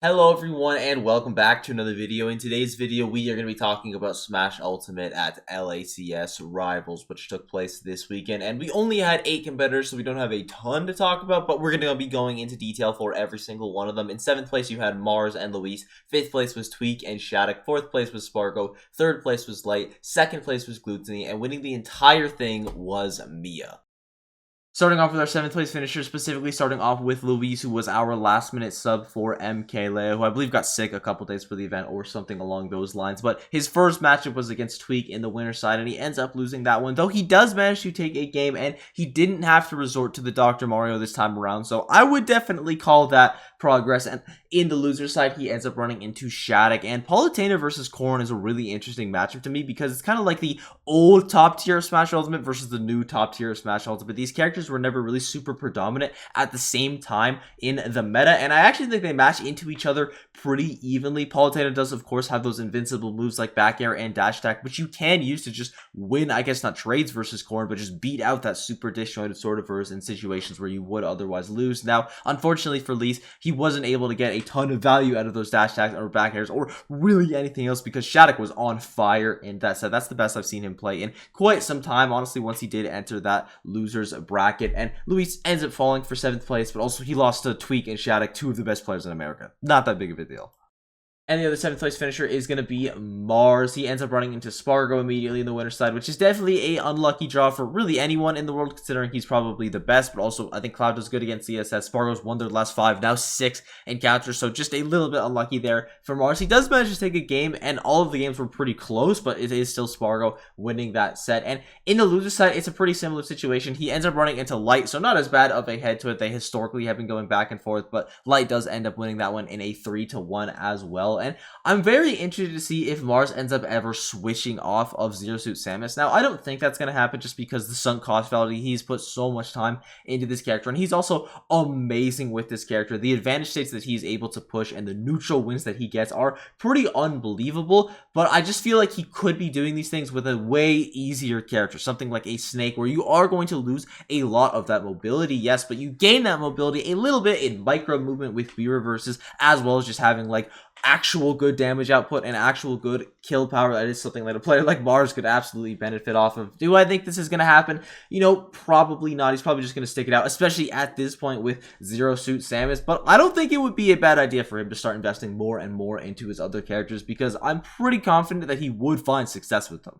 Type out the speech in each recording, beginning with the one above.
Hello everyone and welcome back to another video. In today's video we are going to be talking about Smash Ultimate at LACS Rivals, which took place this weekend, and we only had 8 competitors so we don't have a ton to talk about, but we're going to be going into detail for every single one of them. In 7th place you had Mars and Luis, 5th place was Tweek and Shadic, 4th place was Spargo, 3rd place was Light, 2nd place was Glutonny, and winning the entire thing was Miya. Starting off with our 7th place finisher, specifically starting off with Luis, who was our last minute sub for MKLeo, who I believe got sick a couple days for the event or something along those lines. But his first matchup was against Tweek in the winner's side, and he ends up losing that one, though he does manage to take a game, and he didn't have to resort to the Dr. Mario this time around. So I would definitely call that progress. And in the loser side, he ends up running into Shadic, and Palutena versus Corrin is a really interesting matchup to me because it's kind of like the old top tier of Smash Ultimate versus the new top tier of Smash Ultimate. These characters were never really super predominant at the same time in the meta, and I actually think they match into each other pretty evenly. Palutena does of course have those invincible moves like back air and dash attack, which you can use to just win, I guess not trades versus Corrin, but just beat out that super disjointed sword of hers in situations where you would otherwise lose. Now unfortunately for Lees, he wasn't able to get a ton of value out of those dash attacks or back airs or really anything else because Shadic was on fire in that set. That's the best I've seen him play in quite some time, honestly, once he did enter that loser's bracket. And Luis ends up falling for 7th place, but also he lost to Tweek and Shadic, 2 of the best players in America. Not that big of a deal. And the other 7th place finisher is going to be Mars. He ends up running into Spargo immediately in the winner's side, which is definitely a unlucky draw for really anyone in the world, considering he's probably the best. But also, I think Cloud does good against CSS. Spargo's won their last 5, now 6 encounters, so just a little bit unlucky there for Mars. He does manage to take a game, and all of the games were pretty close, but it is still Spargo winning that set. And in the loser side, it's a pretty similar situation. He ends up running into Light, so not as bad of a head-to-head. They historically have been going back and forth, but Light does end up winning that one in a 3-1 as well. And I'm very interested to see if Mars ends up ever switching off of Zero Suit Samus. Now, I don't think that's going to happen just because the sunk cost value, he's put so much time into this character, and he's also amazing with this character. The advantage states that he's able to push and the neutral wins that he gets are pretty unbelievable, but I just feel like he could be doing these things with a way easier character, something like a Snake, where you are going to lose a lot of that mobility, yes, but you gain that mobility a little bit in micro movement with B reverses, as well as just having like actual good damage output and actual good kill power. That is something that a player like Mars could absolutely benefit off of. Do I think this is going to happen? You know, probably not. He's probably just going to stick it out, especially at this point with Zero Suit Samus, but I don't think it would be a bad idea for him to start investing more and more into his other characters because I'm pretty confident that he would find success with them.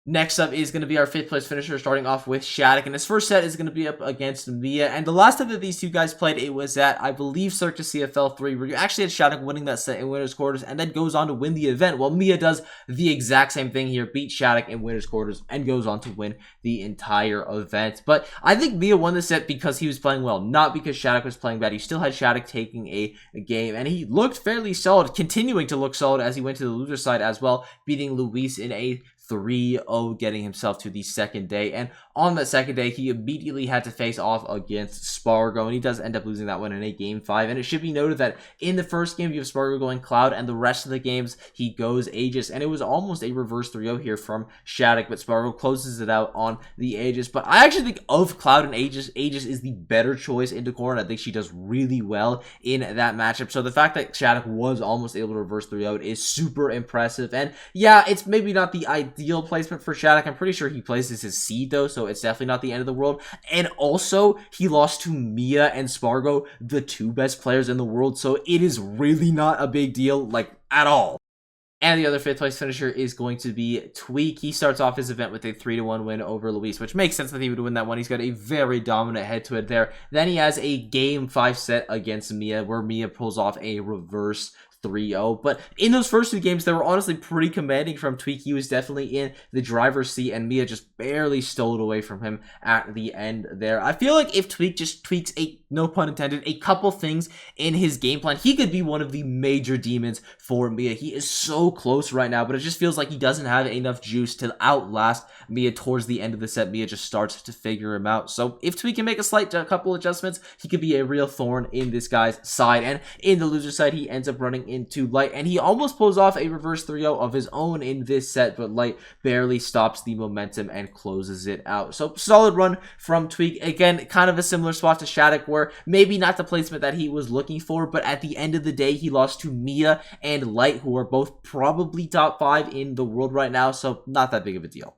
Next up is going to be our 5th place finisher, starting off with Shadic, and his first set is going to be up against Miya. And the last time that these two guys played, it was at, I believe, Circus CFL 3, where you actually had Shadic winning that set in winners quarters and then goes on to win the event. Well, Miya does the exact same thing here, beat Shadic in winners quarters and goes on to win the entire event. But I think Miya won the set because he was playing well, not because Shadic was playing bad. He still had Shadic taking a game, and he looked fairly solid, continuing to look solid as he went to the loser side as well, beating Luis in a 3-0, getting himself to the second day. And on that second day, he immediately had to face off against Spargo, and he does end up losing that one in a game 5. And it should be noted that in the first game, you have Spargo going Cloud, and the rest of the games, he goes Aegis. And it was almost a reverse 3-0 here from Shadic, but Spargo closes it out on the Aegis. But I actually think of Cloud and Aegis, Aegis is the better choice into Corrin. I think she does really well in that matchup. So the fact that Shadic was almost able to reverse 3-0 is super impressive. And yeah, it's maybe not the ideal placement for Shadic. I'm pretty sure he plays as his seed though, so it's definitely not the end of the world. And also, he lost to Miya and Spargo, the 2 best players in the world, so it is really not a big deal, like, at all. And the other 5th place finisher is going to be Tweek. He starts off his event with a 3-1 win over Luis, which makes sense that he would win that one. He's got a very dominant head-to-head there. Then he has a game 5 set against Miya, where Miya pulls off a reverse 3-0. But in those first 2 games, they were honestly pretty commanding from Tweek. He was definitely in the driver's seat, and Miya just barely stole it away from him at the end there. I feel like if Tweek just tweaks no pun intended, a couple things in his game plan, he could be one of the major demons for Miya. He is so close right now, but it just feels like he doesn't have enough juice to outlast Miya towards the end of the set. Miya just starts to figure him out. So if Tweek can make a couple adjustments, he could be a real thorn in this guy's side. And in the loser side, he ends up running into Light, and he almost pulls off a reverse 3-0 of his own in this set, but Light barely stops the momentum and closes it out. So solid run from Tweek. Again, kind of a similar spot to Shadic, were maybe not the placement that he was looking for, but at the end of the day, he lost to Miya and Light, who are both probably top 5 in the world right now, so not that big of a deal.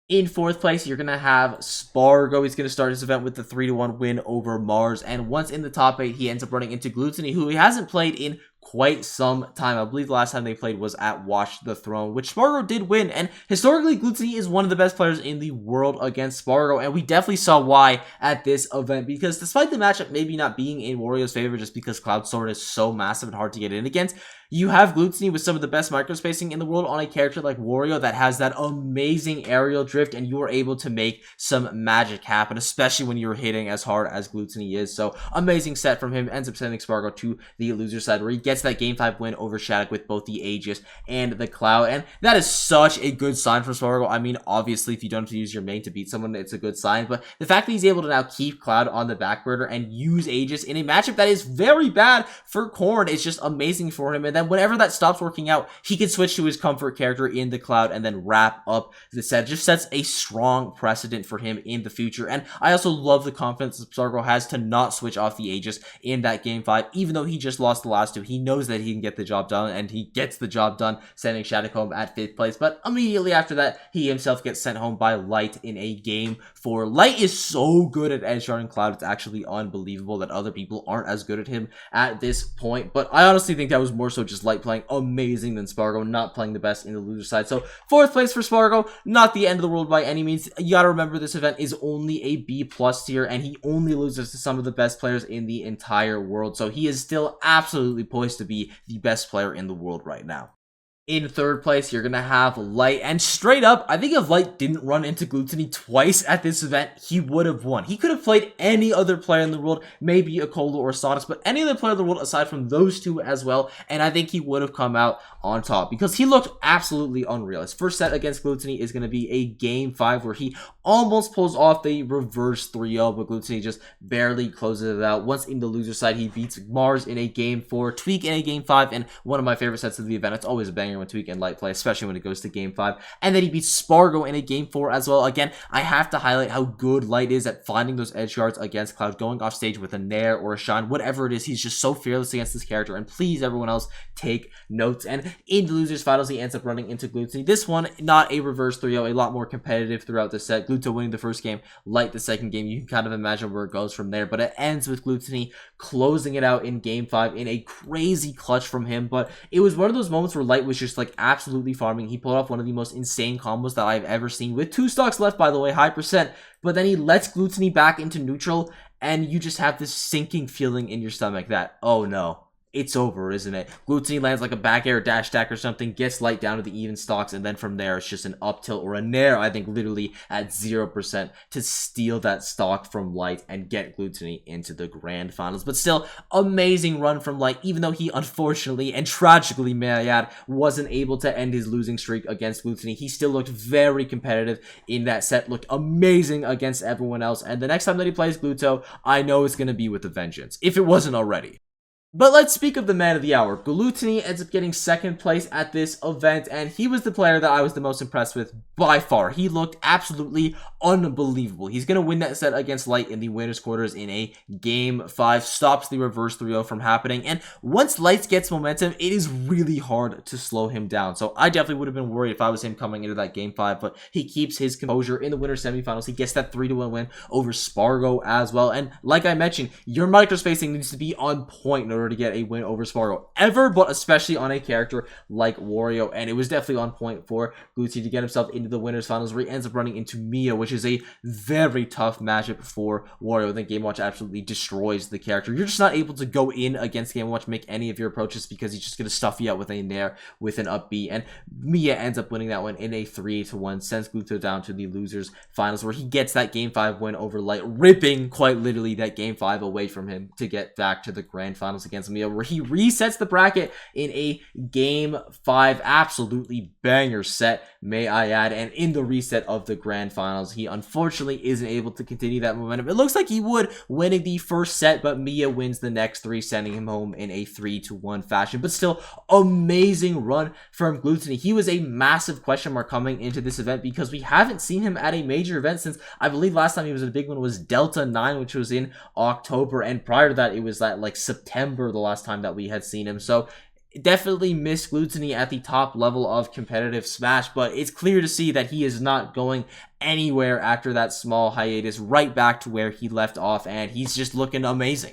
In 4th place, you're going to have Spargo. He's going to start his event with the 3-1 win over Mars. And once in the top 8, he ends up running into Glutonny, who he hasn't played in quite some time. I believe the last time they played was at Watch the Throne, which Spargo did win. And historically, Glutonny is one of the best players in the world against Spargo. And we definitely saw why at this event, because despite the matchup maybe not being in Wario's favor just because Cloud Sword is so massive and hard to get in against, you have Glutonny with some of the best microspacing in the world on a character like Wario that has that amazing aerial drift, and you are able to make some magic happen, especially when you're hitting as hard as Glutonny is. So amazing set from him, ends up sending Spargo to the loser side, where he gets that Game 5 win over Shadic with both the Aegis and the Cloud, and that is such a good sign for Spargo. I mean, obviously, if you don't have to use your main to beat someone, it's a good sign, but the fact that he's able to now keep Cloud on the back burner and use Aegis in a matchup that is very bad for Corn is just amazing for him. And then whenever that stops working out, he can switch to his comfort character in the Cloud and then wrap up the set. It just sets a strong precedent for him in the future. And I also love the confidence that Spargo has to not switch off the Aegis in that Game 5, even though he just lost the last 2. He knows that he can get the job done, and he gets the job done, sending Shadic home at 5th place. But immediately after that, he himself gets sent home by Light in a Game 4. Light is so good at edge guarding Cloud, it's actually unbelievable that other people aren't as good at him at this point. But I honestly think that was more so just Light playing amazing than Spargo not playing the best in the loser side. So 4th place for Spargo, not the end of the world by any means. You gotta remember, this event is only a B+ tier, and he only loses to some of the best players in the entire world. So he is still absolutely poised to be the best player in the world right now. In 3rd place, you're going to have Light. And straight up, I think if Light didn't run into Glutonny twice at this event, he would have won. He could have played any other player in the world, maybe a Colo or Sonis, but any other player in the world aside from those two as well. And I think he would have come out on top because he looked absolutely unreal. His first set against Glutonny is going to be a Game 5 where he almost pulls off the reverse 3-0, but Glutonny just barely closes it out. Once in the loser side, he beats Mars in a Game 4, Tweek in a Game 5, and one of my favorite sets of the event. It's always a banger when Tweek and Light play, especially when it goes to Game 5. And then he beats Spargo in a Game 4 as well. Again, I have to highlight how good Light is at finding those edge guards against Cloud, going off stage with a Nair or a Shine, whatever it is. He's just so fearless against this character, and please, everyone else, take notes. And in the losers finals, he ends up running into Glutonny. This one, not a reverse 3-0, a lot more competitive throughout the set. Gluto winning the first game, Light the second game. You can kind of imagine where it goes from there, but it ends with Glutonny closing it out in Game 5 in a crazy clutch from him. But it was one of those moments where Light was just like absolutely farming. He pulled off one of the most insane combos that I've ever seen, with 2 stocks left, by the way, high percent. But then he lets Glutonny back into neutral, and you just have this sinking feeling in your stomach that, oh no, it's over, isn't it? Glutonny lands like a back air dash attack or something, gets Light down to the even stocks, and then from there it's just an up tilt or a Nair, I think literally at 0% to steal that stock from Light and get Glutonny into the grand finals. But still, amazing run from Light, even though he unfortunately and tragically, may I add, wasn't able to end his losing streak against Glutonny. He still looked very competitive in that set, looked amazing against everyone else, and the next time that he plays Gluto, I know it's going to be with a vengeance, if it wasn't already. But let's speak of the man of the hour. Glutonny ends up getting 2nd place at this event, and he was the player that I was the most impressed with by far. He looked absolutely unbelievable. He's going to win that set against Light in the winner's quarters in a Game 5, stops the reverse 3-0 from happening, and once Light gets momentum, it is really hard to slow him down. So I definitely would have been worried if I was him coming into that Game 5, but he keeps his composure in the winner's semifinals. He gets that 3-1 win over Spargo as well, and like I mentioned, your microspacing needs to be on point in order to get a win over Spargo ever, but especially on a character like Wario, and it was definitely on point for Glutonny to get himself into the winners finals, where he ends up running into Miya, which is a very tough matchup for Wario. I think Game Watch absolutely destroys the character. You're just not able to go in against Game Watch, make any of your approaches, because he's just going to stuff you out with a Nair with an up B, and Miya ends up winning that one in a 3-1, sends Gluto down to the losers finals, where he gets that Game 5 win over Light, ripping quite literally that Game 5 away from him to get back to the grand finals. against Miya, where he resets the bracket in a Game 5 absolutely banger set, may I add. And in the reset of the grand finals, he unfortunately isn't able to continue that momentum. It looks like he would, winning the first set, but Miya wins the next 3, sending him home in a 3-1 fashion. But still, amazing run from Glutonny. He was a massive question mark coming into this event because we haven't seen him at a major event since, I believe last time he was at a big one was Delta 9, which was in October, and prior to that it was like September the last time that we had seen him. So definitely miss Glutonny at the top level of competitive Smash, but it's clear to see that he is not going anywhere after that small hiatus, right back to where he left off, and he's just looking amazing.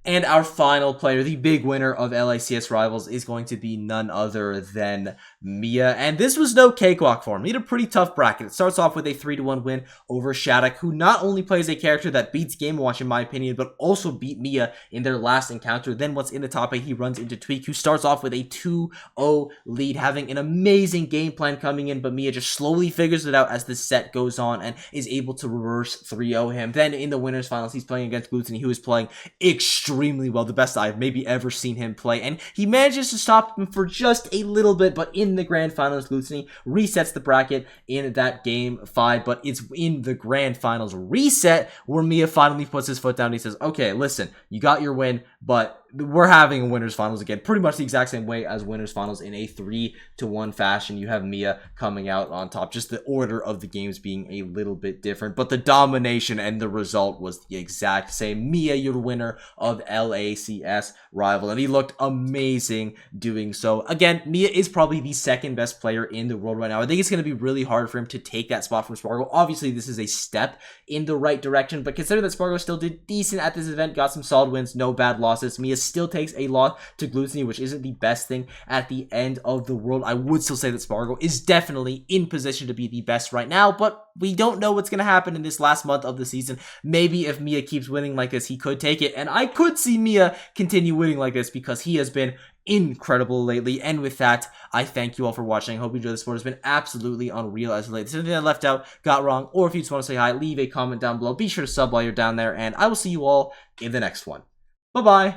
And our final player, the big winner of LACS Rivals, is going to be none other than Miya. And this was no cakewalk for him. He had a pretty tough bracket. It starts off with a 3-1 win over Shadic, who not only plays a character that beats Game & Watch in my opinion, but also beat Miya in their last encounter. Then once in the top 8, he runs into Tweek, who starts off with a 2-0 lead, having an amazing game plan coming in, but Miya just slowly figures it out as the set goes on and is able to reverse 3-0 him. Then in the winners finals, he's playing against Glutonny, who is playing extremely well, the best I've maybe ever seen him play, and he manages to stop him for just a little bit. But in the grand finals, Glutonny resets the bracket in that Game 5, but it's in the grand finals reset where Miya finally puts his foot down and he says, okay, listen, you got your win, but we're having a winners finals again, pretty much the exact same way as winners finals in a 3-1 fashion. You have Miya coming out on top, just the order of the games being a little bit different, but the domination and the result was the exact same. Miya, your winner of LACS Rival, and he looked amazing doing so. Again, Miya is probably the second best player in the world right now. I think it's going to be really hard for him to take that spot from Spargo. Obviously, this is a step in the right direction, but consider that Spargo still did decent at this event, got some solid wins, no bad losses. Miya still takes a loss to Glutonny, which isn't the best thing at the end of the world. I would still say that Spargo is definitely in position to be the best right now, but we don't know what's going to happen in this last month of the season. Maybe if Miya keeps winning like this, he could take it, and I could see Miya continue winning like this because he has been incredible lately. And with that, I thank you all for watching. I hope you enjoyed this sport. It's been absolutely unreal as of late. If there's anything I left out, got wrong, or if you just want to say hi, leave a comment down below. Be sure to sub while you're down there, and I will see you all in the next one. Bye-bye.